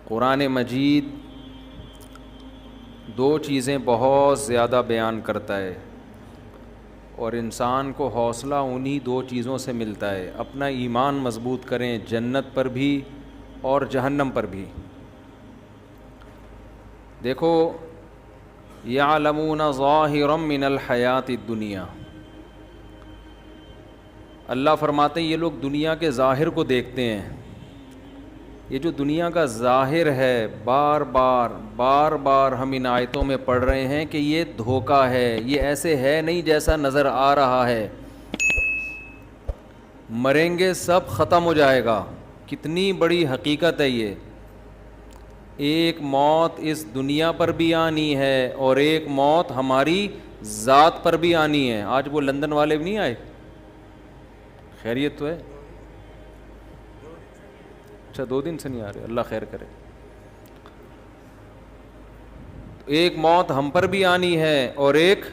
قرآن مجید دو چیزیں بہت زیادہ بیان کرتا ہے اور انسان کو حوصلہ انہی دو چیزوں سے ملتا ہے. اپنا ایمان مضبوط کریں جنت پر بھی اور جہنم پر بھی. دیکھو یعلمون ظاہرا من الحیات الدنیا، اللہ فرماتے ہیں یہ لوگ دنیا کے ظاہر کو دیکھتے ہیں. یہ جو دنیا کا ظاہر ہے بار بار ہم ان آیتوں میں پڑھ رہے ہیں کہ یہ دھوکہ ہے، یہ ایسے ہے نہیں جیسا نظر آ رہا ہے. مریں گے سب ختم ہو جائے گا. کتنی بڑی حقیقت ہے یہ. ایک موت اس دنیا پر بھی آنی ہے اور ایک موت ہماری ذات پر بھی آنی ہے. آج وہ لندن والے بھی نہیں آئے؟ خیریت تو ہے؟ اچھا 2 دن سے نہیں آ رہے، اللہ خیر کرے. ایک موت ہم پر بھی آنی ہے اور ایک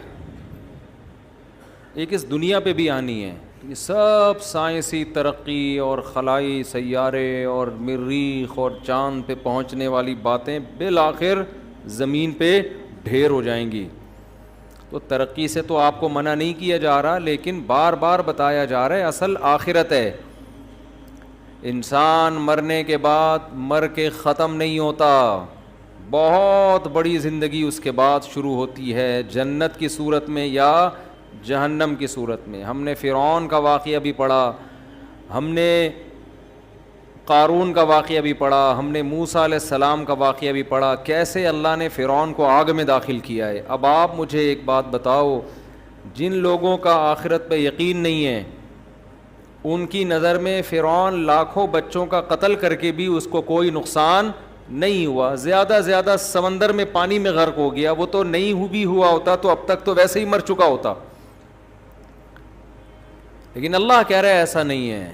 اس دنیا پہ بھی آنی ہے. یہ سب سائنسی ترقی اور خلائی سیارے اور مریخ اور چاند پہ پہنچنے والی باتیں بالآخر زمین پہ ڈھیر ہو جائیں گی. تو ترقی سے تو آپ کو منع نہیں کیا جا رہا، لیکن بار بار بتایا جا رہا ہے اصل آخرت ہے. انسان مرنے کے بعد مر کے ختم نہیں ہوتا، بہت بڑی زندگی اس کے بعد شروع ہوتی ہے، جنت کی صورت میں یا جہنم کی صورت میں. ہم نے فرعون کا واقعہ بھی پڑھا، ہم نے قارون کا واقعہ بھی پڑھا، ہم نے موسیٰ علیہ السلام کا واقعہ بھی پڑھا، کیسے اللہ نے فرعون کو آگ میں داخل کیا ہے. اب آپ مجھے ایک بات بتاؤ، جن لوگوں کا آخرت پہ یقین نہیں ہے ان کی نظر میں فرعون لاکھوں بچوں کا قتل کر کے بھی اس کو کوئی نقصان نہیں ہوا. زیادہ سمندر میں پانی میں غرق ہو گیا، وہ تو نہیں بھی ہوا ہوتا تو اب تک تو ویسے ہی مر چکا ہوتا. لیکن اللہ کہہ رہا ہے ایسا نہیں ہے،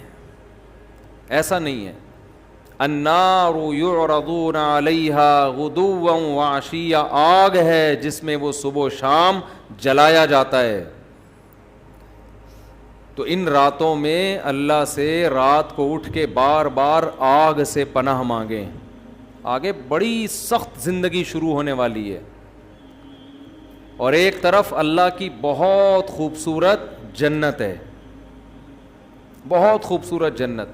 ایسا نہیں ہے. النار یعرضون علیہا غدوا وعشیا، آگ ہے جس میں وہ صبح و شام جلایا جاتا ہے. تو ان راتوں میں اللہ سے رات کو اٹھ کے بار بار آگ سے پناہ مانگیں. آگے بڑی سخت زندگی شروع ہونے والی ہے، اور ایک طرف اللہ کی بہت خوبصورت جنت ہے، بہت خوبصورت جنت.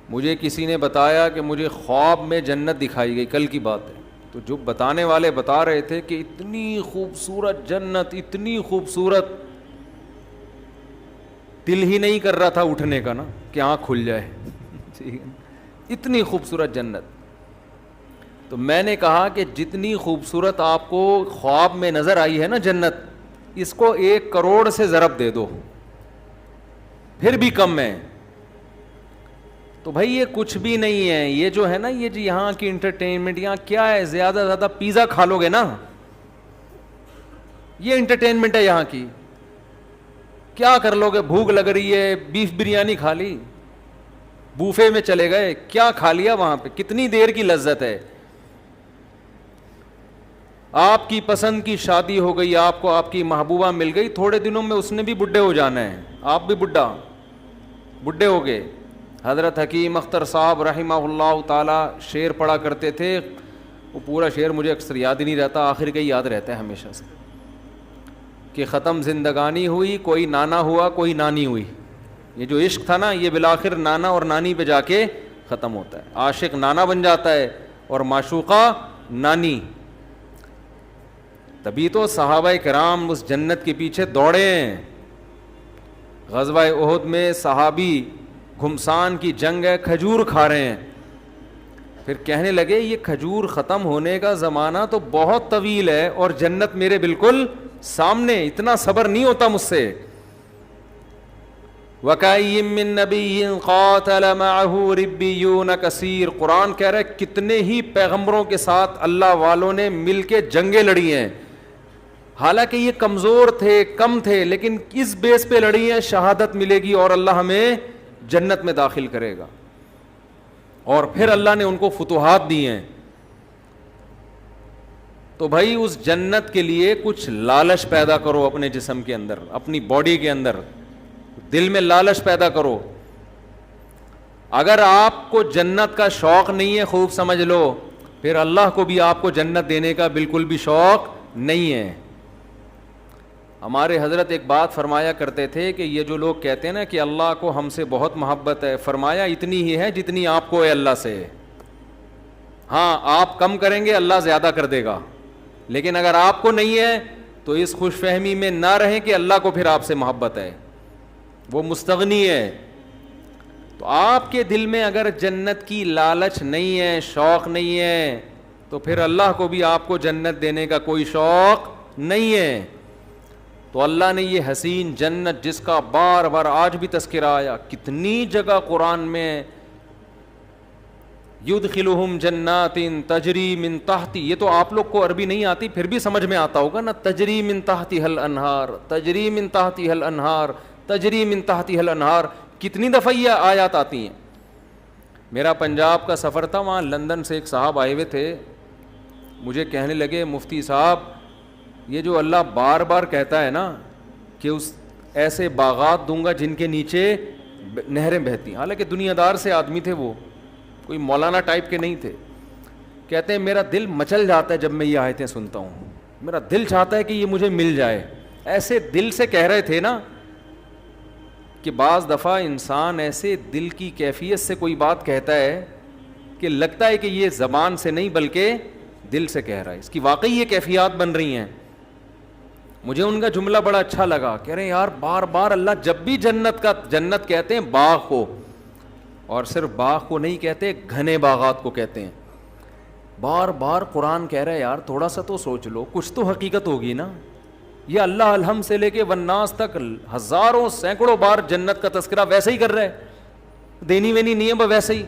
مجھے کسی نے بتایا کہ مجھے خواب میں جنت دکھائی گئی، کل کی بات ہے. تو جو بتانے والے بتا رہے تھے کہ اتنی خوبصورت جنت، اتنی خوبصورت، دل ہی نہیں کر رہا تھا اٹھنے کا نا کہ آنکھ کھل جائے. اتنی خوبصورت جنت. تو میں نے کہا کہ جتنی خوبصورت آپ کو خواب میں نظر آئی ہے نا جنت، اس کو 1 کروڑ سے ضرب دے دو پھر بھی کم ہے. تو بھائی یہ کچھ بھی نہیں ہے. یہ جو ہے نا یہ جو یہاں کی انٹرٹینمنٹ، یہاں کیا ہے، زیادہ سے زیادہ پیزا کھا لو گے نا، یہ انٹرٹینمنٹ ہے یہاں کی. کیا کر لو گے؟ بھوک لگ رہی ہے، بیف بریانی کھا لی، بوفے میں چلے گئے، کیا کھا لیا وہاں پہ؟ کتنی دیر کی لذت ہے. آپ کی پسند کی شادی ہو گئی، آپ کو آپ کی محبوبہ مل گئی، تھوڑے دنوں میں اس نے بھی بڈھے ہو جانا ہے، آپ بھی بڈھے ہو گئے. حضرت حکیم اختر صاحب رحمہ اللہ تعالی شعر پڑھا کرتے تھے، وہ پورا شعر مجھے اکثر یاد ہی نہیں رہتا، آخر کا ہی یاد رہتا ہے ہمیشہ سے، کہ ختم زندگانی ہوئی، کوئی نانا ہوا کوئی نانی ہوئی. یہ جو عشق تھا نا یہ بالآخر نانا اور نانی پہ جا کے ختم ہوتا ہے. عاشق نانا بن جاتا ہے اور معشوقہ نانی. تبھی تو صحابہ کرام اس جنت کے پیچھے دوڑے ہیں. غزوہ احد میں صحابی گھمسان کی جنگ ہے، کھجور کھا رہے ہیں. پھر کہنے لگے یہ کھجور ختم ہونے کا زمانہ تو بہت طویل ہے اور جنت میرے بالکل سامنے، اتنا صبر نہیں ہوتا مجھ سے. وَكَأَيٍّ مِّن نَّبِيٍّ قَاتَلَ مَعَهُ رِبِّيُّونَ كَثِيرٌ. قرآن کہہ رہا ہے کتنے ہی پیغمبروں کے ساتھ اللہ والوں نے مل کے جنگیں لڑی ہیں، حالانکہ یہ کمزور تھے، کم تھے، لیکن اس بیس پہ لڑی ہیں شہادت ملے گی اور اللہ ہمیں جنت میں داخل کرے گا. اور پھر اللہ نے ان کو فتوحات دی ہیں. تو بھائی اس جنت کے لیے کچھ لالچ پیدا کرو اپنے جسم کے اندر، اپنی باڈی کے اندر، دل میں لالچ پیدا کرو. اگر آپ کو جنت کا شوق نہیں ہے خوب سمجھ لو, پھر اللہ کو بھی آپ کو جنت دینے کا بالکل بھی شوق نہیں ہے. ہمارے حضرت ایک بات فرمایا کرتے تھے کہ یہ جو لوگ کہتے ہیں نا کہ اللہ کو ہم سے بہت محبت ہے, فرمایا اتنی ہی ہے جتنی آپ کو ہے اللہ سے. ہاں آپ کم کریں گے اللہ زیادہ کر دے گا, لیکن اگر آپ کو نہیں ہے تو اس خوش فہمی میں نہ رہیں کہ اللہ کو پھر آپ سے محبت ہے, وہ مستغنی ہے. تو آپ کے دل میں اگر جنت کی لالچ نہیں ہے, شوق نہیں ہے, تو پھر اللہ کو بھی آپ کو جنت دینے کا کوئی شوق نہیں ہے. تو اللہ نے یہ حسین جنت جس کا بار بار آج بھی تذکرہ آیا, کتنی جگہ قرآن میں, یدخلہم جنات تجری من تحتی, یہ تو آپ لوگ کو عربی نہیں آتی پھر بھی سمجھ میں آتا ہوگا نا, تجری من تحتہا الانہار, تجری من تحتہا الانہار, تجری من تحتہا الانہار, کتنی دفعہ یہ آیات آتی ہیں. میرا پنجاب کا سفر تھا, وہاں لندن سے ایک صاحب آئے ہوئے تھے, مجھے کہنے لگے مفتی صاحب یہ جو اللہ بار بار کہتا ہے نا کہ اس ایسے باغات دوں گا جن کے نیچے نہریں بہتی ہیں, حالانکہ دنیا دار سے آدمی تھے, وہ کوئی مولانا ٹائپ کے نہیں تھے, کہتے ہیں میرا دل مچل جاتا ہے جب میں یہ آیتیں سنتا ہوں, میرا دل چاہتا ہے کہ یہ مجھے مل جائے. ایسے دل سے کہہ رہے تھے نا کہ بعض دفعہ انسان ایسے دل کی کیفیت سے کوئی بات کہتا ہے کہ لگتا ہے کہ یہ زبان سے نہیں بلکہ دل سے کہہ رہا ہے, اس کی واقعی یہ کیفیات بن رہی ہیں. مجھے ان کا جملہ بڑا اچھا لگا, کہہ رہے ہیں یار بار بار اللہ جب بھی جنت کہتے ہیں باغ کو, اور صرف باغ کو نہیں کہتے, گھنے باغات کو کہتے ہیں. بار بار قرآن کہہ رہا ہے یار تھوڑا سا تو سوچ لو, کچھ تو حقیقت ہوگی نا. یہ اللہ الحم سے لے کے والناس تک ہزاروں سینکڑوں بار جنت کا تذکرہ ویسے ہی کر رہا ہے, دینی وینی نہیں ہے ویسے ہی.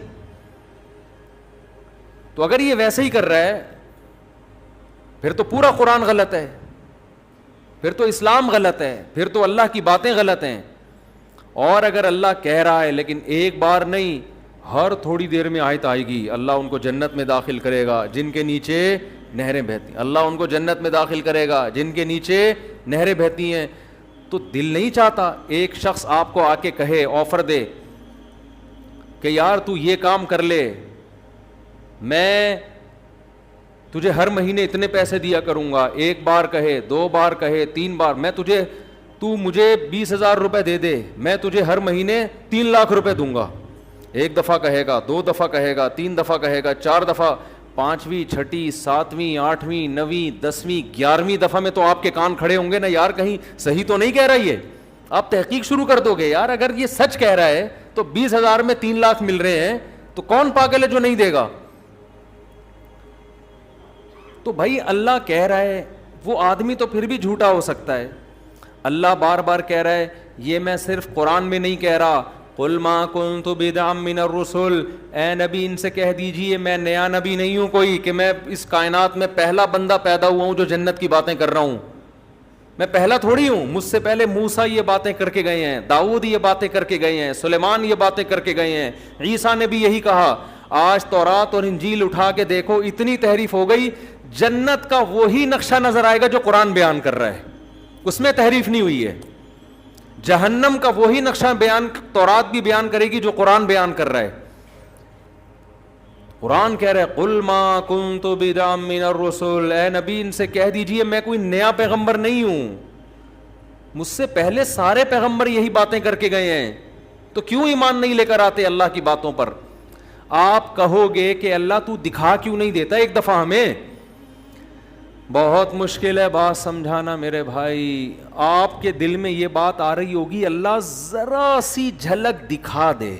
تو اگر یہ ویسے ہی کر رہا ہے پھر تو پورا قرآن غلط ہے, پھر تو اسلام غلط ہے, پھر تو اللہ کی باتیں غلط ہیں. اور اگر اللہ کہہ رہا ہے لیکن ایک بار نہیں, ہر تھوڑی دیر میں آیت آئے گی, اللہ ان کو جنت میں داخل کرے گا جن کے نیچے نہریں بہتی ہیں, اللہ ان کو جنت میں داخل کرے گا جن کے نیچے نہریں بہتی ہیں. تو دل نہیں چاہتا ایک شخص آپ کو آ کے کہے, آفر دے کہ یار تو یہ کام کر لے, میں تجھے ہر مہینے اتنے پیسے دیا کروں گا, ایک بار کہے, دو بار کہے, تین بار, تو مجھے 20,000 روپے دے دے, میں تجھے ہر مہینے 3 لاکھ روپے دوں گا. ایک دفعہ کہے گا, 2 دفعہ کہے گا, 3 دفعہ کہے گا, 4 دفعہ, 5ویں 6ٹھی 7ویں 8ویں 9ویں 10ویں 11ویں دفعہ میں تو آپ کے کان کھڑے ہوں گے نا, یار کہیں صحیح تو نہیں کہہ رہا یہ. آپ تحقیق شروع کر دو گے, یار اگر یہ سچ کہہ رہا ہے تو 20,000 میں 3 لاکھ مل رہے ہیں, تو کون پاگل ہے جو نہیں دے گا. تو بھائی اللہ کہہ رہا ہے, وہ آدمی تو پھر بھی جھوٹا ہو سکتا ہے. اللہ بار بار کہہ رہا ہے, یہ میں صرف قرآن میں نہیں کہہ رہا, قل ما کنت بدعا من الرسل, اے نبی ان سے کہہ دیجئے میں نیا نبی نہیں ہوں کوئی کہ میں اس کائنات میں پہلا بندہ پیدا ہوا ہوں جو جنت کی باتیں کر رہا ہوں. میں پہلا تھوڑی ہوں, مجھ سے پہلے موسیٰ یہ باتیں کر کے گئے ہیں, داؤد یہ باتیں کر کے گئے ہیں, سلیمان یہ باتیں کر کے گئے ہیں, عیسیٰ نے بھی یہی کہا. آج تورات اور انجیل اٹھا کے دیکھو, اتنی تحریف ہو گئی, جنت کا وہی نقشہ نظر آئے گا جو قرآن بیان کر رہا ہے, اس میں تحریف نہیں ہوئی ہے. جہنم کا وہی نقشہ بیان تورات بھی بیان کرے گی جو قرآن بیان کر رہا ہے. قرآن کہہ رہا ہے قل ما کنت بدعا من الرسل, اے نبی ان سے کہہ دیجئے میں کوئی نیا پیغمبر نہیں ہوں, مجھ سے پہلے سارے پیغمبر یہی باتیں کر کے گئے ہیں, تو کیوں ایمان نہیں لے کر آتے اللہ کی باتوں پر. آپ کہو گے کہ اللہ تو دکھا کیوں نہیں دیتا ایک دفعہ ہمیں. بہت مشکل ہے بات سمجھانا میرے بھائی. آپ کے دل میں یہ بات آ رہی ہوگی اللہ ذرا سی جھلک دکھا دے.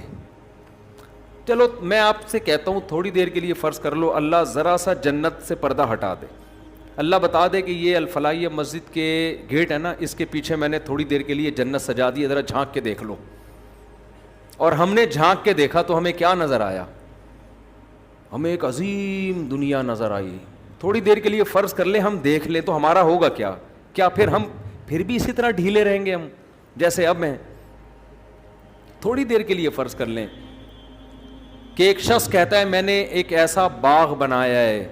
چلو میں آپ سے کہتا ہوں تھوڑی دیر کے لیے فرض کر لو اللہ ذرا سا جنت سے پردہ ہٹا دے, اللہ بتا دے کہ یہ الفلاحیہ مسجد کے گیٹ ہے نا, اس کے پیچھے میں نے تھوڑی دیر کے لیے جنت سجا دی, ذرا جھانک کے دیکھ لو. اور ہم نے جھانک کے دیکھا تو ہمیں کیا نظر آیا, ہمیں ایک عظیم دنیا نظر آئی. تھوڑی دیر کے لیے فرض کر لیں ہم دیکھ لیں تو ہمارا ہوگا کیا پھر ہم پھر بھی اسی طرح ڈھیلے رہیں گے ہم جیسے اب ہیں. تھوڑی دیر کے لیے فرض کر لیں کہ ایک شخص کہتا ہے میں نے ایک ایسا باغ بنایا ہے.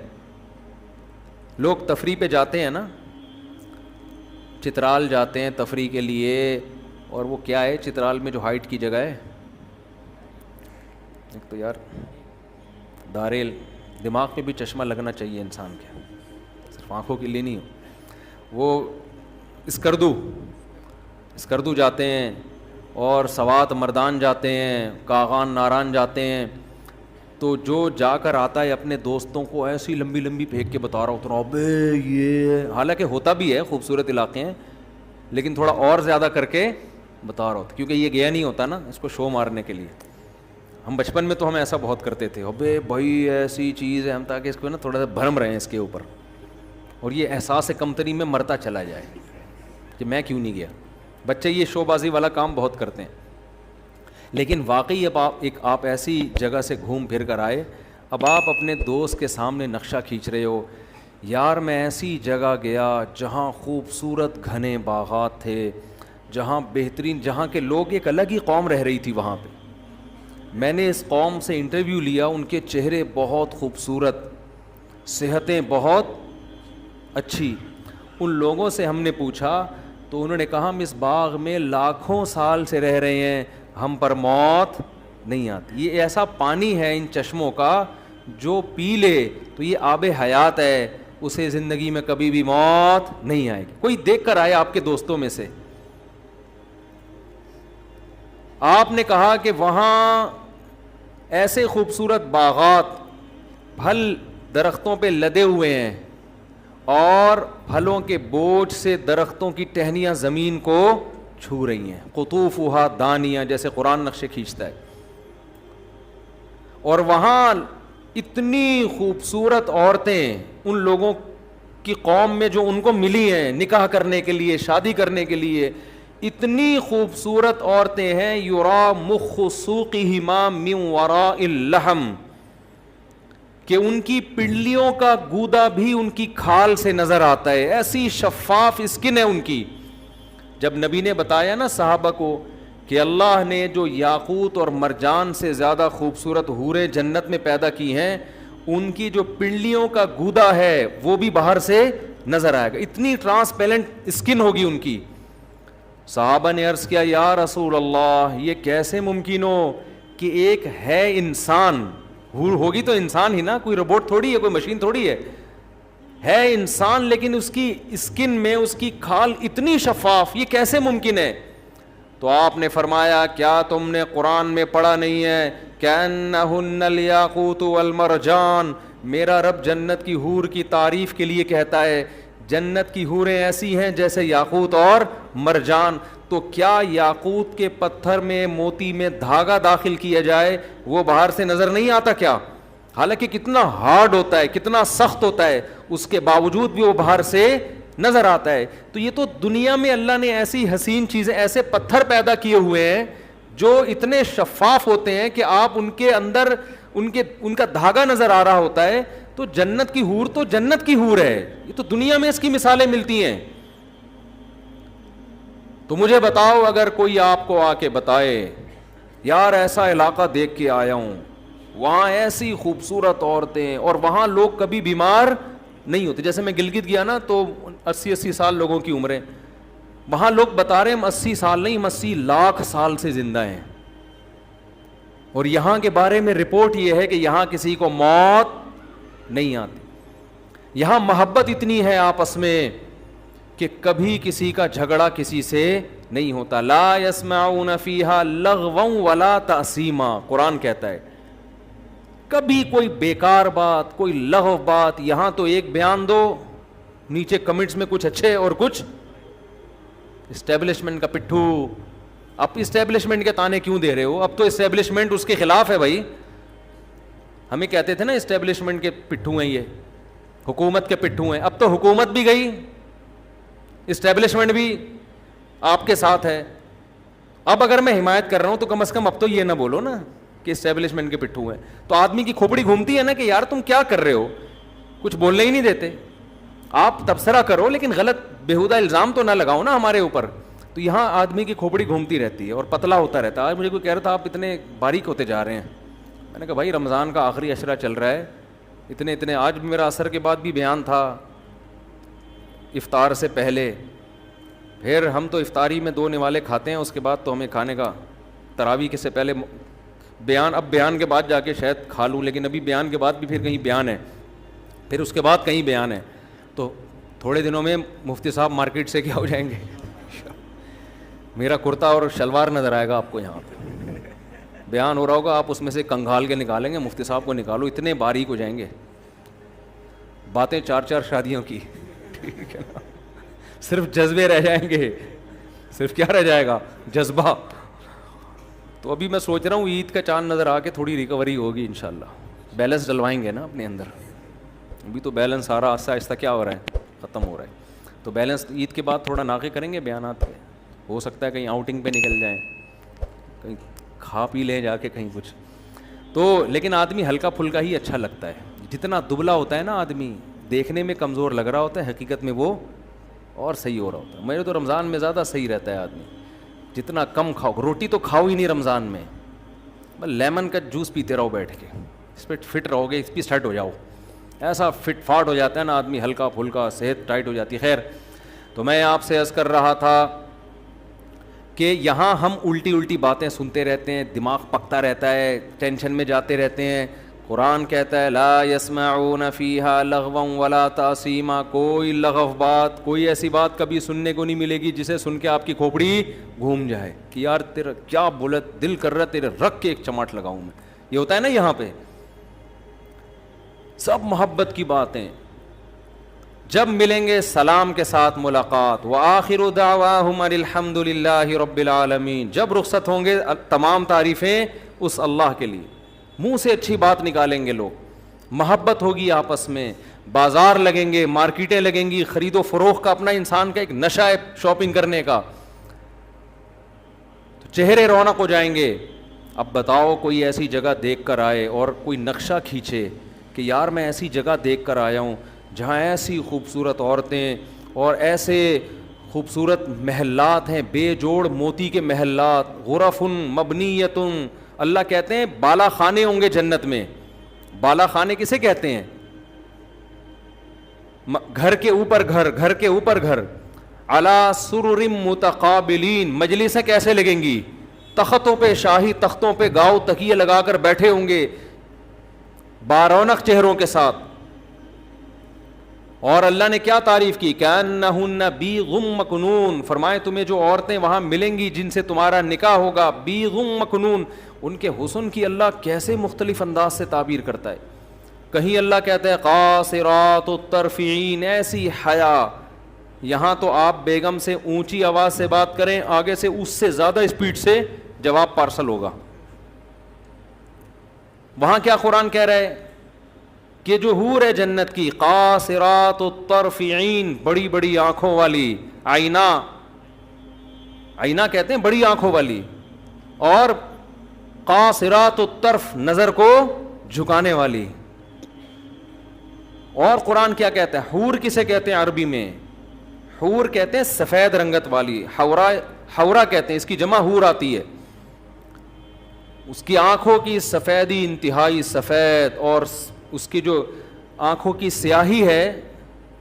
لوگ تفریح پہ جاتے ہیں نا, چترال جاتے ہیں تفریح کے لیے, اور وہ کیا ہے چترال میں جو ہائٹ کی جگہ ہے ایک تو یار داریل دماغ پہ بھی چشمہ لگنا چاہیے انسان کے, صرف آنکھوں کے لیے نہیں ہو. وہ اسکردو جاتے ہیں اور سوات مردان جاتے ہیں, کاغان ناران جاتے ہیں, تو جو جا کر آتا ہے اپنے دوستوں کو ایسی لمبی لمبی پھینک کے بتا رہا ہوتا ہے ابے یہ, حالانکہ ہوتا بھی ہے خوبصورت علاقے ہیں, لیکن تھوڑا اور زیادہ کر کے بتا رہا ہوتا, کیونکہ یہ گیا نہیں ہوتا نا اس کو شو مارنے کے لیے. ہم بچپن میں تو ہم ایسا بہت کرتے تھے, ابے بھائی ایسی چیز ہے, ہم تاکہ اس کو نا تھوڑا سا بھرم رہے ہیں اس کے اوپر, اور یہ احساس کمتری میں مرتا چلا جائے کہ میں کیوں نہیں گیا. بچے یہ شو بازی والا کام بہت کرتے ہیں, لیکن واقعی اب آپ ایسی جگہ سے گھوم پھر کر آئے, اب آپ اپنے دوست کے سامنے نقشہ کھینچ رہے ہو, یار میں ایسی جگہ گیا جہاں خوبصورت گھنے باغات تھے, جہاں بہترین, جہاں کے لوگ ایک الگ ہی قوم رہ رہی تھی وہاں پہ. میں نے اس قوم سے انٹرویو لیا, ان کے چہرے بہت خوبصورت, صحتیں بہت اچھی. ان لوگوں سے ہم نے پوچھا تو انہوں نے کہا ہم اس باغ میں لاکھوں سال سے رہ رہے ہیں, ہم پر موت نہیں آتی. یہ ایسا پانی ہے ان چشموں کا جو پی لے تو یہ آب حیات ہے, اسے زندگی میں کبھی بھی موت نہیں آئے گی. کوئی دیکھ کر آئے آپ کے دوستوں میں سے, آپ نے کہا کہ وہاں ایسے خوبصورت باغات پھل درختوں پہ لدے ہوئے ہیں, اور پھلوں کے بوجھ سے درختوں کی ٹہنیاں زمین کو چھو رہی ہیں, قطوفھا دانیہ, جیسے قرآن نقشے کھینچتا ہے. اور وہاں اتنی خوبصورت عورتیں ان لوگوں کی قوم میں جو ان کو ملی ہیں نکاح کرنے کے لیے, شادی کرنے کے لیے, اتنی خوبصورت عورتیں ہیں, یرا مخ سوقہما من وراء اللحم, کہ ان کی پنڈلیوں کا گودا بھی ان کی کھال سے نظر آتا ہے, ایسی شفاف اسکن ہے ان کی. جب نبی نے بتایا نا صحابہ کو کہ اللہ نے جو یاقوت اور مرجان سے زیادہ خوبصورت حوریں جنت میں پیدا کی ہیں, ان کی جو پنڈلیوں کا گودا ہے وہ بھی باہر سے نظر آئے گا, اتنی ٹرانسپیرنٹ اسکن ہوگی ان کی. صحابہ نے عرض کیا یا رسول اللہ یہ کیسے ممکن ہو کہ ایک ہے انسان, حور ہوگی تو انسان ہی نا, کوئی روبوٹ تھوڑی ہے, کوئی مشین تھوڑی ہے انسان, لیکن اس کی اسکن میں اس کی کھال اتنی شفاف, یہ کیسے ممکن ہے؟ تو آپ نے فرمایا کیا تم نے قرآن میں پڑھا نہیں ہے کأنہن الیاقوت والمرجان, میرا رب جنت کی حور کی تعریف کے لیے کہتا ہے جنت کی حوریں ایسی ہیں جیسے یاقوت اور مرجان. تو کیا یاقوت کے پتھر میں موتی میں دھاگا داخل کیا جائے وہ باہر سے نظر نہیں آتا کیا؟ حالانکہ کتنا ہارڈ ہوتا ہے, کتنا سخت ہوتا ہے, اس کے باوجود بھی وہ باہر سے نظر آتا ہے. تو یہ تو دنیا میں اللہ نے ایسی حسین چیزیں, ایسے پتھر پیدا کیے ہوئے ہیں جو اتنے شفاف ہوتے ہیں کہ آپ ان کے اندر ان کا دھاگا نظر آ رہا ہوتا ہے. تو جنت کی حور تو جنت کی حور ہے, یہ تو دنیا میں اس کی مثالیں ملتی ہیں. تو مجھے بتاؤ اگر کوئی آپ کو آ کے بتائے یار ایسا علاقہ دیکھ کے آیا ہوں, وہاں ایسی خوبصورت عورتیں, اور وہاں لوگ کبھی بیمار نہیں ہوتے. جیسے میں گلگت گیا نا تو 80 سال لوگوں کی عمریں, وہاں لوگ بتا رہے ہیں ہم 80 سال نہیں, ہم 80 لاکھ سال سے زندہ ہیں. اور یہاں کے بارے میں رپورٹ یہ ہے کہ یہاں کسی کو موت نہیں آتی. یہاں محبت اتنی ہے آپس میں کہ کبھی کسی کا جھگڑا کسی سے نہیں ہوتا. لا يسمعون فیہا لغوا ولا تأثیما, قرآن کہتا ہے کبھی کوئی بیکار بات, کوئی لغو بات. یہاں تو ایک بیان دو, نیچے کمنٹس میں کچھ اچھے اور کچھ اسٹیبلشمنٹ کا پٹھو. اب اسٹیبلشمنٹ کے تانے کیوں دے رہے ہو؟ اب تو اسٹیبلشمنٹ اس کے خلاف ہے بھائی. ہمیں کہتے تھے نا اسٹیبلشمنٹ کے پٹھو ہیں, یہ حکومت کے پٹھو ہیں. اب تو حکومت بھی گئی, اسٹیبلشمنٹ بھی آپ کے ساتھ ہے. اب اگر میں حمایت کر رہا ہوں تو کم از کم اب تو یہ نہ بولو نا کہ اسٹیبلشمنٹ کے پٹھو ہیں. تو آدمی کی کھوپڑی گھومتی ہے نا کہ یار تم کیا کر رہے ہو, کچھ بولنے ہی نہیں دیتے. آپ تبصرہ کرو لیکن غلط بےہودہ الزام تو نہ لگاؤ نا ہمارے اوپر. تو یہاں آدمی کی کھوپڑی گھومتی رہتی ہے اور پتلا ہوتا رہتا ہے. آج مجھے کوئی کہہ رہا تھا آپ اتنے باریک ہوتے جا رہے ہیں. میں نے کہا بھائی رمضان کا آخری عشرہ چل رہا ہے, اتنے آج بھی میرا عصر کے بعد بھی بیان تھا, افطار سے پہلے. پھر ہم تو افطاری میں 2 نوالے کھاتے ہیں, اس کے بعد تو ہمیں کھانے کا تراویح کے سے پہلے بیان, اب بیان کے بعد جا کے شاید کھا لوں, لیکن ابھی بیان کے بعد بھی پھر کہیں بیان ہے, پھر اس کے بعد کہیں بیان ہے, تو تھوڑے دنوں میں مفتی صاحب مارکیٹ سے کیا ہو جائیں گے, میرا کرتا اور شلوار نظر آئے گا آپ کو, یہاں پہ بیان ہو رہا ہوگا, آپ اس میں سے کنگھال کے نکالیں گے, مفتی صاحب کو نکالو, اتنے باریک ہو جائیں گے, باتیں 4 شادیوں کی, ٹھیک ہے نا, صرف جذبے رہ جائیں گے, صرف کیا رہ جائے گا, جذبہ. تو ابھی میں سوچ رہا ہوں عید کا چاند نظر آ کے تھوڑی ریکوری ہوگی انشاءاللہ, بیلنس ڈلوائیں گے نا اپنے اندر. ابھی تو بیلنس سارا آہستہ آہستہ کیا ہو رہا ہے, ختم ہو رہا ہے, تو بیلنس عید کے بعد تھوڑا ناقے کریں گے بیانات پہ, ہو سکتا ہے کہیں آؤٹنگ پہ نکل جائیں, کہیں کھا پی لیں جا کے کہیں کچھ. تو لیکن آدمی ہلکا پھلکا ہی اچھا لگتا ہے, جتنا دبلا ہوتا ہے نا آدمی, دیکھنے میں کمزور لگ رہا ہوتا ہے, حقیقت میں وہ اور صحیح ہو رہا ہوتا ہے. میرے تو رمضان میں زیادہ صحیح رہتا ہے آدمی, جتنا کم کھاؤ, روٹی تو کھاؤ ہی نہیں رمضان میں, بس لیمن کا جوس پیتے رہو بیٹھ کے, اس پہ فٹ رہو گے, اس پہ سیٹ ہو جاؤ, ایسا فٹ فاٹ ہو جاتا ہے نا آدمی, ہلکا پھلکا, صحت ٹائٹ ہو جاتی ہے. خیر, تو میں آپ سے عرض کر رہا تھا کہ یہاں ہم الٹی باتیں سنتے رہتے ہیں, دماغ پکتا رہتا ہے, ٹینشن میں جاتے رہتے ہیں. قرآن کہتا ہے لا یسمعون فیہا لغوا ولا تاثیما, کوئی لغو بات, کوئی ایسی بات کبھی سننے کو نہیں ملے گی جسے سن کے آپ کی کھوپڑی گھوم جائے کہ یار تیرا کیا بولا, دل کر رہا تیرے رکھ کے ایک چماٹ لگاؤں میں. یہ ہوتا ہے نا یہاں پہ, سب محبت کی باتیں. جب ملیں گے سلام کے ساتھ ملاقات, وآخر دعواہم الحمد للہ رب العالمین, جب رخصت ہوں گے تمام تعریفیں اس اللہ کے لیے, منہ سے اچھی بات نکالیں گے لوگ, محبت ہوگی آپس میں, بازار لگیں گے, مارکیٹیں لگیں گی, خرید و فروخت کا اپنا انسان کا ایک نشہ ہے شاپنگ کرنے کا, تو چہرے رونق ہو جائیں گے. اب بتاؤ کوئی ایسی جگہ دیکھ کر آئے اور کوئی نقشہ کھینچے کہ یار میں ایسی جگہ دیکھ کر آیا ہوں جہاں ایسی خوبصورت عورتیں اور ایسے خوبصورت محلات ہیں, بے جوڑ موتی کے محلات, غرف مبنیۃ, اللہ کہتے ہیں بالا خانے ہوں گے جنت میں. بالا خانے کسے کہتے ہیں, گھر کے اوپر گھر, گھر کے اوپر گھر. علی سرر متقابلین, مجلسیں کیسے لگیں گی, تختوں پہ, شاہی تختوں پہ گاؤ تکیے لگا کر بیٹھے ہوں گے بارونق چہروں کے ساتھ. اور اللہ نے کیا تعریف کی, کأنہن بیض مکنون, فرمائے تمہیں جو عورتیں وہاں ملیں گی جن سے تمہارا نکاح ہوگا, بیض مکنون, ان کے حسن کی اللہ کیسے مختلف انداز سے تعبیر کرتا ہے. کہیں اللہ کہتا ہے قاصرات الطرف عین, ایسی حیا, یہاں تو آپ بیگم سے اونچی آواز سے بات کریں, آگے سے اس سے زیادہ اسپیڈ سے جواب پارسل ہوگا. وہاں کیا قرآن کہہ رہا ہے کہ جو حور ہے جنت کی, قاصرات الطرف عین, بڑی بڑی آنکھوں والی, آئینہ, آئینہ کہتے ہیں بڑی آنکھوں والی, اور قاصرات الطرف, نظر کو جھکانے والی. اور قرآن کیا کہتا ہے, حور کسے کہتے ہیں عربی میں, حور کہتے ہیں سفید رنگت والی, حورا کہتے ہیں, اس کی جمع حور آتی ہے. اس کی آنکھوں کی سفیدی انتہائی سفید, اور اس کی جو آنکھوں کی سیاہی ہے,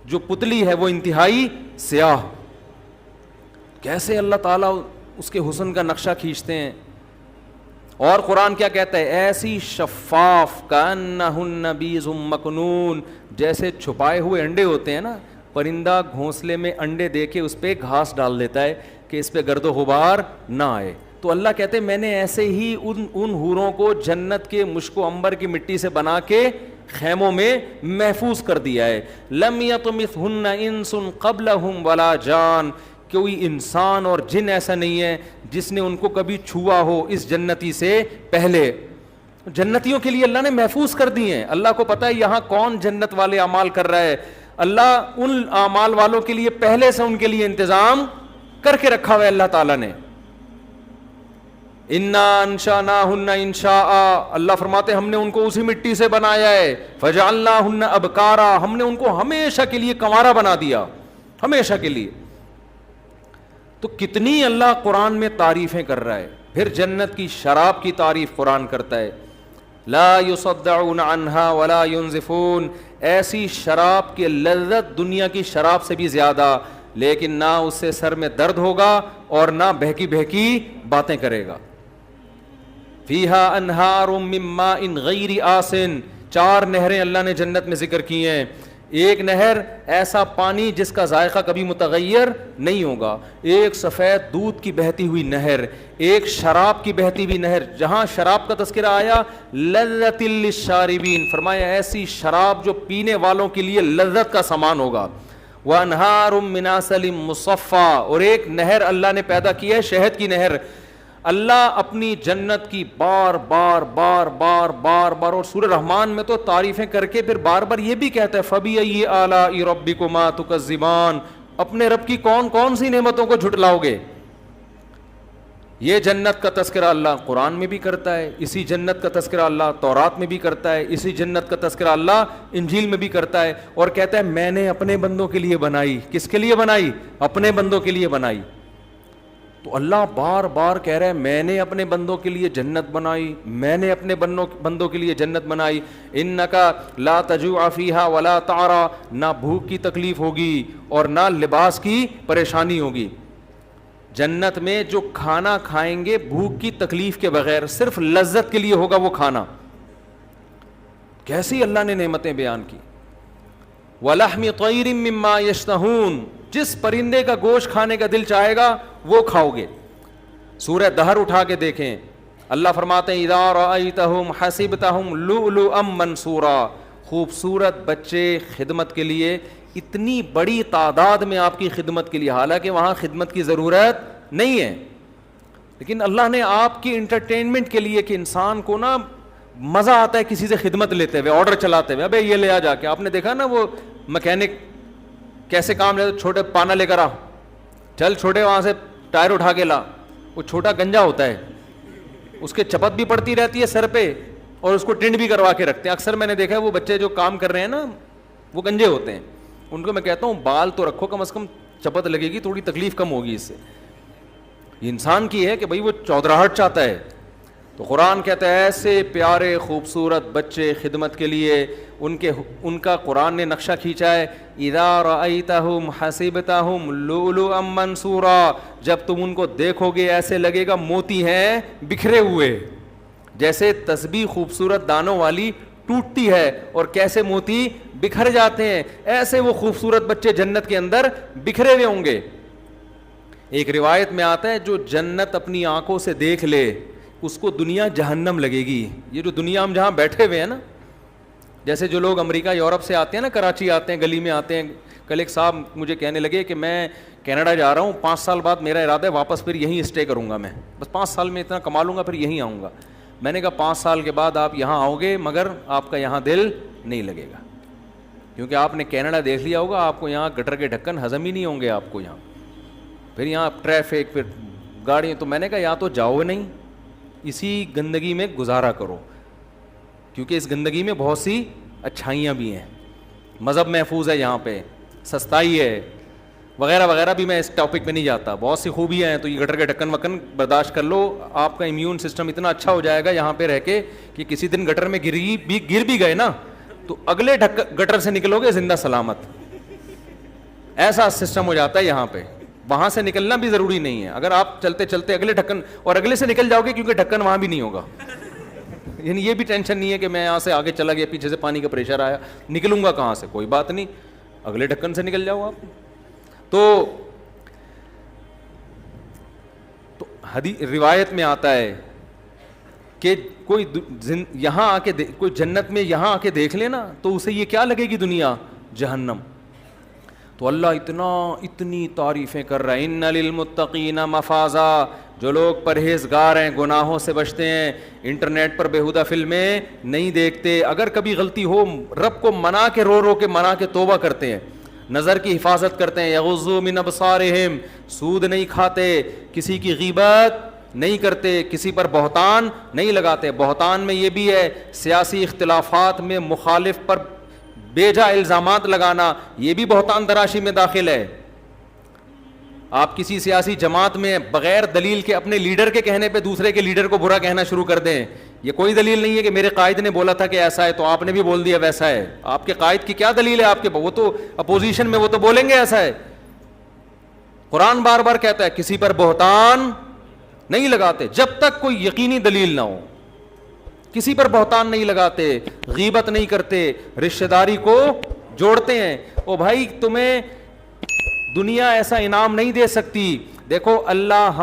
جو پتلی ہے وہ انتہائی سیاہ. کیسے اللہ تعالیٰ اس کے حسن کا نقشہ کھینچتے ہیں. اور قرآن کیا کہتا ہے, ایسی شفاف, کأنہن بیض مکنون, جیسے چھپائے ہوئے انڈے ہوتے ہیں نا, پرندہ گھونسلے میں انڈے دے کے اس پہ گھاس ڈال دیتا ہے کہ اس پہ گرد و غبار نہ آئے. تو اللہ کہتے ہیں میں نے ایسے ہی ان حوروں کو جنت کے مشک و عنبر کی مٹی سے بنا کے خیموں میں محفوظ کر دیا ہے. لم یطمثہن انس قبلہم ولا جان, کوئی انسان اور جن ایسا نہیں ہے جس نے ان کو کبھی چھوا ہو اس جنتی سے پہلے. جنتیوں کے لیے اللہ نے محفوظ کر دی ہیں. اللہ کو پتہ ہے یہاں کون جنت والے اعمال کر رہا ہے, اللہ ان اعمال والوں کے لیے پہلے سے ان کے لیے انتظام کر کے رکھا ہوا ہے اللہ تعالیٰ نے. انا انشأناہن انشاء, اللہ فرماتے ہم نے ان کو اسی مٹی سے بنایا ہے. فجعلناہن ابکارا, ہم نے ان کو ہمیشہ کے لیے کنوارا بنا دیا, ہمیشہ کے لیے. تو کتنی اللہ قرآن میں تعریفیں کر رہا ہے. پھر جنت کی شراب کی تعریف قرآن کرتا ہے, لا یصدعون عنہا ولا ینزفون, ایسی شراب کی لذت دنیا کی شراب سے بھی زیادہ, لیکن نہ اس سے سر میں درد ہوگا اور نہ بہکی بہکی باتیں کرے گا. فیہا انہار من ماء غیر آسن، 4 نہریں اللہ نے جنت میں ذکر کی ہیں. ایک نہر ایسا پانی جس کا ذائقہ کبھی متغیر نہیں ہوگا، ایک سفید دودھ کی بہتی ہوئی نہر، ایک شراب کی بہتی ہوئی نہر. جہاں شراب کا تذکرہ آیا لذۃ للشاربین، فرمایا ایسی شراب جو پینے والوں کے لیے لذت کا سامان ہوگا. وانہار من عسل مصفی، اور ایک نہر اللہ نے پیدا کی ہے شہد کی نہر. اللہ اپنی جنت کی بار بار بار بار بار بار، اور سورہ رحمان میں تو تعریفیں کر کے پھر بار بار یہ بھی کہتا ہے فَبِأَيِّ آلَاءِ رَبِّكُمَا تُكَذِّبَانِ، اپنے رب کی کون کون سی نعمتوں کو جھٹلاؤ گے. یہ جنت کا تذکرہ اللہ قرآن میں بھی کرتا ہے، اسی جنت کا تذکرہ اللہ تورات میں بھی کرتا ہے، اسی جنت کا تذکرہ اللہ انجیل میں بھی کرتا ہے، اور کہتا ہے میں نے اپنے بندوں کے لیے بنائی. کس کے لیے بنائی؟ اپنے بندوں کے لیے بنائی. تو اللہ بار بار کہہ رہا ہے میں نے اپنے بندوں کے لیے جنت بنائی، میں نے اپنے بندوں کے لیے جنت بنائی. انکا لا تجوع فیہا ولا تعرا، نہ بھوک کی تکلیف ہوگی اور نہ لباس کی پریشانی ہوگی. جنت میں جو کھانا کھائیں گے بھوک کی تکلیف کے بغیر، صرف لذت کے لیے ہوگا وہ کھانا. کیسی اللہ نے نعمتیں بیان کی. وَلَحْمِ طَيْرٍ مِّمَّا يَشْتَهُونَ، جس پرندے کا گوشت کھانے کا دل چاہے گا وہ کھاؤ گے. سورہ دہر اٹھا کے دیکھیں، اللہ فرماتے ہیں اِذَا رَأَيْتَهُمْ حَسِبْتَهُمْ لُؤْلُؤًا مَّنْثُورًا، خوبصورت بچے خدمت کے لیے، اتنی بڑی تعداد میں آپ کی خدمت کے لیے، حالانکہ وہاں خدمت کی ضرورت نہیں ہے، لیکن اللہ نے آپ کی انٹرٹینمنٹ کے لیے کہ انسان کو نا مزہ آتا ہے کسی سے خدمت لیتے ہوئے، آرڈر چلاتے ہوئے، ابے یہ لے آ جا کے. آپ نے دیکھا نا وہ مکینک کیسے کام لیتے، چھوٹے پانا لے کر آ، چل چھوٹے وہاں سے ٹائر اٹھا کے لا. وہ چھوٹا گنجا ہوتا ہے، اس کے چپت بھی پڑتی رہتی ہے سر پہ، اور اس کو ٹنڈ بھی کروا کے رکھتے ہیں. اکثر میں نے دیکھا ہے وہ بچے جو کام کر رہے ہیں نا وہ گنجے ہوتے ہیں، ان کو میں کہتا ہوں بال تو رکھو، کم از کم چپت لگے گی، تھوڑی تکلیف کم ہوگی اس سے. یہ انسان کی ہے کہ بھائی وہ چودراہٹ چاہتا ہے. تو قرآن کہتا ہے ایسے پیارے خوبصورت بچے خدمت کے لیے، ان کا قرآن نے نقشہ کھینچا ہے. اِذَا رَأَيْتَهُمْ حَسِبْتَهُمْ لُؤْلُؤًا مَّنْثُورًا، جب تم ان کو دیکھو گے ایسے لگے گا موتی ہیں بکھرے ہوئے. جیسے تسبیح خوبصورت دانوں والی ٹوٹتی ہے اور کیسے موتی بکھر جاتے ہیں، ایسے وہ خوبصورت بچے جنت کے اندر بکھرے ہوئے ہوں گے. ایک روایت میں آتا ہے جو جنت اپنی آنکھوں سے دیکھ لے اس کو دنیا جہنم لگے گی. یہ جو دنیا ہم جہاں بیٹھے ہوئے ہیں نا، جیسے جو لوگ امریکہ یورپ سے آتے ہیں نا، کراچی آتے ہیں، گلی میں آتے ہیں. کل ایک صاحب مجھے کہنے لگے کہ میں کینیڈا جا رہا ہوں، 5 سال بعد میرا ارادہ ہے واپس پھر یہیں اسٹے کروں گا، میں بس 5 سال میں اتنا کما لوں گا پھر یہیں آؤں گا. میں نے کہا 5 سال کے بعد آپ یہاں آؤ گے مگر آپ کا یہاں دل نہیں لگے گا، کیونکہ آپ نے کینیڈا دیکھ لیا ہوگا، آپ کو یہاں گٹر کے ڈھکن ہضم ہی نہیں ہوں گے آپ کو یہاں، پھر یہاں ٹریفک، پھر گاڑیاں. تو میں نے کہا یا تو جاؤ نہیں، اسی گندگی میں گزارا کرو، کیونکہ اس گندگی میں بہت سی اچھائیاں بھی ہیں، مذہب محفوظ ہے یہاں پہ، سستائی ہے وغیرہ وغیرہ. بھی میں اس ٹاپک پہ نہیں جاتا، بہت سی خوبیاں ہیں. تو یہ گٹر کے ڈھکن وکن برداشت کر لو، آپ کا امیون سسٹم اتنا اچھا ہو جائے گا یہاں پہ رہ کے کہ کسی دن گٹر میں گر بھی گئے نا تو اگلے گٹر سے نکلو گے زندہ سلامت. ایسا سسٹم ہو جاتا ہے یہاں پہ، وہاں سے نکلنا بھی ضروری نہیں ہے. اگر آپ چلتے چلتے اگلے ڈھکن اور اگلے سے نکل جاؤ گے، کیونکہ ڈھکن وہاں بھی نہیں ہوگا، یعنی یہ بھی ٹینشن نہیں ہے کہ میں یہاں سے آگے چلا گیا، پیچھے سے پانی کا پریشر آیا، نکلوں گا کہاں سے، کوئی بات نہیں، اگلے ڈھکن سے نکل جاؤ آپ. تو روایت میں آتا ہے کہ کوئی یہاں آ کے کوئی جنت میں یہاں آ کے دیکھ لینا تو اسے یہ کیا لگے گی دنیا؟ جہنم. تو اللہ اتنی تعریفیں کر رہا ہے. ان للمتقین مفازا، جو لوگ پرہیزگار ہیں، گناہوں سے بچتے ہیں، انٹرنیٹ پر بیہودہ فلمیں نہیں دیکھتے، اگر کبھی غلطی ہو رب کو منا کے رو کے منا کے توبہ کرتے ہیں، نظر کی حفاظت کرتے ہیں، یغضوا من ابصارہم، سود نہیں کھاتے، کسی کی غیبت نہیں کرتے، کسی پر بہتان نہیں لگاتے. بہتان میں یہ بھی ہے سیاسی اختلافات میں مخالف پر بے جا الزامات لگانا، یہ بھی بہتان تراشی میں داخل ہے. آپ کسی سیاسی جماعت میں بغیر دلیل کے اپنے لیڈر کے کہنے پہ دوسرے کے لیڈر کو برا کہنا شروع کر دیں. یہ کوئی دلیل نہیں ہے کہ میرے قائد نے بولا تھا کہ ایسا ہے تو آپ نے بھی بول دیا ویسا ہے. آپ کے قائد کی کیا دلیل ہے؟ آپ کے وہ تو اپوزیشن میں، وہ تو بولیں گے ایسا ہے. قرآن بار بار کہتا ہے کسی پر بہتان نہیں لگاتے جب تک کوئی یقینی دلیل نہ ہو. کسی پر بہتان نہیں لگاتے, غیبت نہیں کرتے, رشتہ داری کو جوڑتے ہیں. او بھائی تمہیں دنیا ایسا انعام نہیں دے سکتی. دیکھو اللہ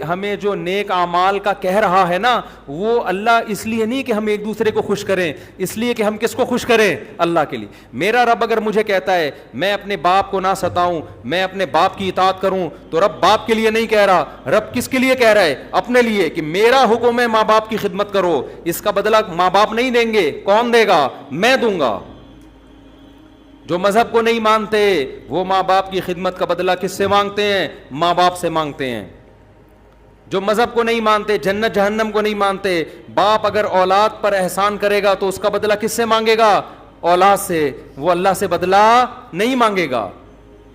ہمیں جو نیک اعمال کا کہہ رہا ہے نا, وہ اللہ اس لیے نہیں کہ ہم ایک دوسرے کو خوش کریں, اس لیے کہ ہم کس کو خوش کریں, اللہ کے لیے. میرا رب اگر مجھے کہتا ہے میں اپنے باپ کو نہ ستاؤں, میں اپنے باپ کی اطاعت کروں, تو رب باپ کے لیے نہیں کہہ رہا, رب کس کے لیے کہہ رہا ہے, اپنے لیے, کہ میرا حکم ہے ماں باپ کی خدمت کرو. اس کا بدلہ ماں باپ نہیں دیں گے, کون دے گا, میں دوں گا. جو مذہب کو نہیں مانتے وہ ماں باپ کی خدمت کا بدلہ کس سے مانگتے ہیں, ماں باپ سے مانگتے ہیں. جو مذہب کو نہیں مانتے, جنت جہنم کو نہیں مانتے, باپ اگر اولاد پر احسان کرے گا تو اس کا بدلہ کس سے مانگے گا, اولاد سے, وہ اللہ سے بدلہ نہیں مانگے گا.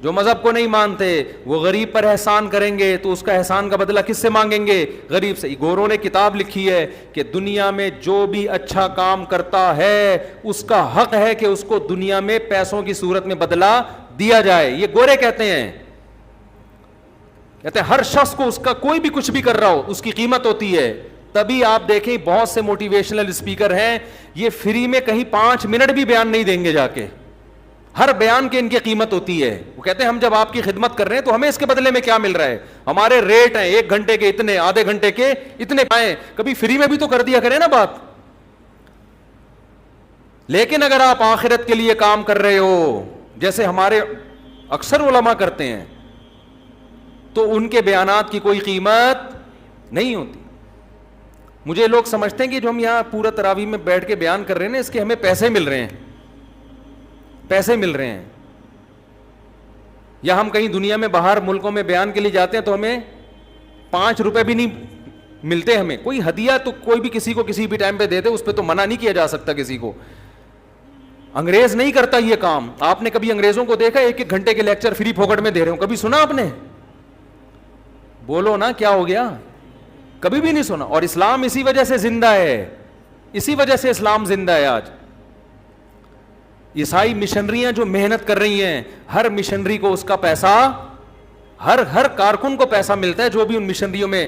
جو مذہب کو نہیں مانتے وہ غریب پر احسان کریں گے تو اس کا احسان کا بدلہ کس سے مانگیں گے, غریب سے. گوروں نے کتاب لکھی ہے کہ دنیا میں جو بھی اچھا کام کرتا ہے اس کا حق ہے کہ اس کو دنیا میں پیسوں کی صورت میں بدلہ دیا جائے. یہ گورے کہتے ہیں ہر شخص کو اس کا کوئی بھی کچھ بھی کر رہا ہو اس کی قیمت ہوتی ہے. تبھی آپ دیکھیں بہت سے موٹیویشنل اسپیکر ہیں, یہ فری میں کہیں 5 منٹ بھی بیان نہیں دیں گے جا کے, ہر بیان کی ان کی قیمت ہوتی ہے. وہ کہتے ہیں ہم جب آپ کی خدمت کر رہے ہیں تو ہمیں اس کے بدلے میں کیا مل رہا ہے, ہمارے ریٹ ہیں 1 گھنٹے کے اتنے, آدھے گھنٹے کے اتنے پائیں, کبھی فری میں بھی تو کر دیا کریں نا بات. لیکن اگر آپ آخرت کے لیے کام کر رہے ہو جیسے ہمارے اکثر علماء کرتے ہیں تو ان کے بیانات کی کوئی قیمت نہیں ہوتی. مجھے لوگ سمجھتے ہیں کہ جو ہم یہاں پورا تراویح میں بیٹھ کے بیان کر رہے ہیں نا, اس کے ہمیں پیسے مل رہے ہیں, پیسے مل رہے ہیں. یا ہم کہیں دنیا میں باہر ملکوں میں بیان کے لیے جاتے ہیں تو ہمیں 5 روپے بھی نہیں ملتے. ہمیں کوئی ہدیہ تو کوئی بھی کسی کو کسی بھی ٹائم پہ دے دے, اس پہ تو منع نہیں کیا جا سکتا کسی کو. انگریز نہیں کرتا یہ کام. آپ نے کبھی انگریزوں کو دیکھا 1-1 گھنٹے کے لیکچر فری پھوکٹ میں دے رہے ہوں, کبھی سنا آپ نے؟ بولو نا کیا ہو گیا, کبھی بھی نہیں سنا. اور اسلام اسی وجہ سے زندہ ہے, اسی وجہ سے اسلام زندہ ہے آج. عیسائی مشنریاں جو محنت کر رہی ہیں, ہر مشنری کو اس کا پیسہ, ہر کارکن کو پیسہ ملتا ہے جو بھی ان مشنریوں میں.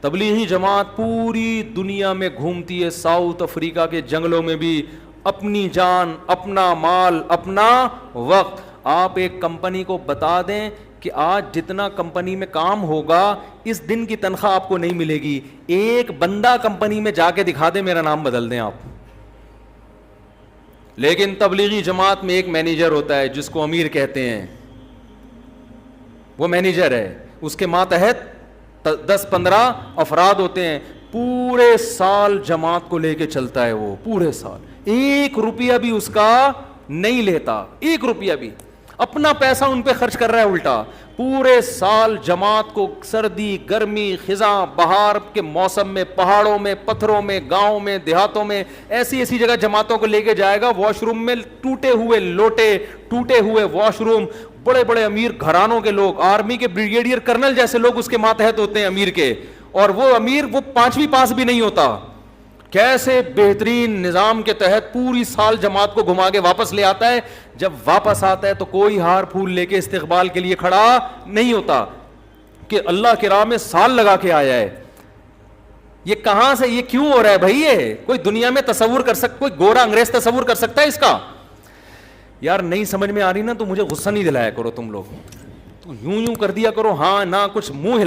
تبلیغی جماعت پوری دنیا میں گھومتی ہے, ساؤتھ افریقہ کے جنگلوں میں بھی, اپنی جان, اپنا مال, اپنا وقت. آپ ایک کمپنی کو بتا دیں کہ آج جتنا کمپنی میں کام ہوگا اس دن کی تنخواہ آپ کو نہیں ملے گی. ایک بندہ کمپنی میں جا کے دکھا دیں میرا نام بدل دیں آپ. لیکن تبلیغی جماعت میں ایک مینیجر ہوتا ہے جس کو امیر کہتے ہیں, وہ مینیجر ہے, اس کے ماتحت 10-15 افراد ہوتے ہیں. پورے سال جماعت کو لے کے چلتا ہے وہ, پورے سال 1 روپیہ بھی اس کا نہیں لیتا, 1 روپیہ بھی. اپنا پیسہ ان پہ خرچ کر رہا ہے الٹا. پورے سال جماعت کو سردی, گرمی, خزاں, بہار کے موسم میں پہاڑوں میں, پتھروں میں, گاؤں میں, دیہاتوں میں, ایسی ایسی جگہ جماعتوں کو لے کے جائے گا. واش روم میں ٹوٹے ہوئے لوٹے, ٹوٹے ہوئے واش روم, بڑے بڑے امیر گھرانوں کے لوگ, آرمی کے بریگیڈیئر کرنل جیسے لوگ اس کے ماتحت ہوتے ہیں امیر کے, اور وہ امیر وہ 5ویں پاس بھی نہیں ہوتا. کیسے بہترین نظام کے تحت پوری سال جماعت کو گھما کے واپس لے آتا ہے. جب واپس آتا ہے تو کوئی ہار پھول لے کے استقبال کے لیے کھڑا نہیں ہوتا کہ اللہ کی راہ میں سال لگا کے آیا ہے. یہ کہاں سے, یہ کیوں ہو رہا ہے بھائی؟ یہ کوئی دنیا میں تصور کر سکتا, کوئی گورا انگریز تصور کر سکتا ہے اس کا؟ یار نہیں سمجھ میں آ رہی نا تو مجھے غصہ نہیں دلایا کرو تم لوگ, تو یوں کر دیا کرو, ہاں نہ کچھ منہ